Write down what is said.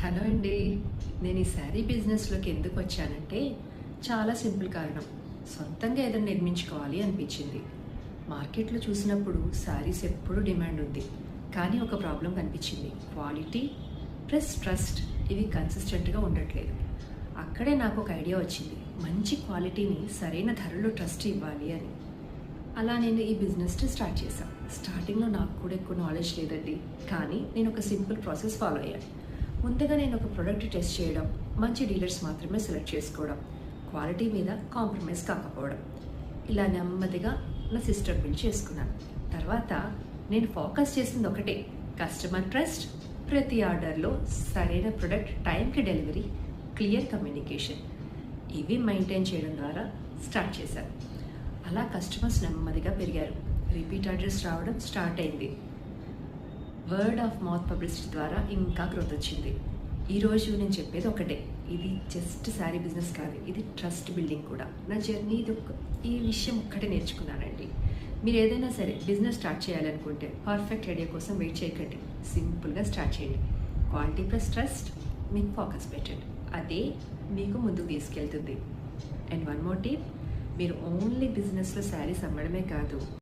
Hello అండి. నేను ఈ శారీ బిజినెస్లోకి ఎందుకు వచ్చానంటే చాలా సింపుల్ కారణం. సొంతంగా ఏదైనా నిర్మించుకోవాలి అనిపించింది. మార్కెట్లో చూసినప్పుడు శారీస్ ఎప్పుడూ డిమాండ్ ఉంది. కానీ ఒక ప్రాబ్లం కనిపించింది. క్వాలిటీ ప్లస్ ట్రస్ట్ ఇవి కన్సిస్టెంట్గా ఉండట్లేదు. అక్కడే నాకు ఒక ఐడియా వచ్చింది. మంచి క్వాలిటీని సరైన ధరలో ట్రస్ట్ ఇవ్వాలి అని. అలా నేను ఈ బిజినెస్ని స్టార్ట్ చేశాను. స్టార్టింగ్లో నాకు కూడా ఎక్కువ నాలెడ్జ్ లేదండి. కానీ నేను ఒక సింపుల్ ప్రాసెస్ ఫాలో అయ్యాను. ముందుగా నేను ఒక ప్రోడక్ట్ టెస్ట్ చేయడం, మంచి డీలర్స్ మాత్రమే సెలెక్ట్ చేసుకోవడం, క్వాలిటీ మీద కాంప్రమైజ్ కాకపోవడం, ఇలా నెమ్మదిగా నా సిస్టమ్ బిల్డ్ చేసుకున్నాను. తర్వాత నేను ఫోకస్ చేసింది ఒకటే, కస్టమర్ ట్రస్ట్, ప్రతి ఆర్డర్లో సరైన ప్రొడక్ట్ టైంకి డెలివరీ, క్లియర్ కమ్యూనికేషన్, ఇవి మెయింటైన్ చేయడం ద్వారా స్టార్ట్ చేశాను. అలా కస్టమర్స్ నెమ్మదిగా పెరిగారు. రిపీట్ ఆర్డర్స్ రావడం స్టార్ట్ అయింది. వర్డ్ ఆఫ్ మౌత్ పబ్లిసిటీ ద్వారా ఇంకా గ్రోత్ వచ్చింది. ఈరోజు నేను చెప్పేది ఒకటే, ఇది జస్ట్ శారీ బిజినెస్ కాదు, ఇది ట్రస్ట్ బిల్డింగ్ కూడా. నా జర్నీ ఈ విషయం ఒక్కటే నేర్చుకున్నానండి. మీరు ఏదైనా సరే బిజినెస్ స్టార్ట్ చేయాలనుకుంటే పర్ఫెక్ట్ ఐడియా కోసం వెయిట్ చేయకండి. సింపుల్గా స్టార్ట్ చేయండి. క్వాలిటీ ప్లస్ ట్రస్ట్ మీకు ఫోకస్ పెట్టండి. అదే మీకు ముందుకు తీసుకెళ్తుంది. అండ్ వన్ మోర్ టిప్, మీరు ఓన్లీ బిజినెస్లో శారీస్ అమ్మడమే కాదు,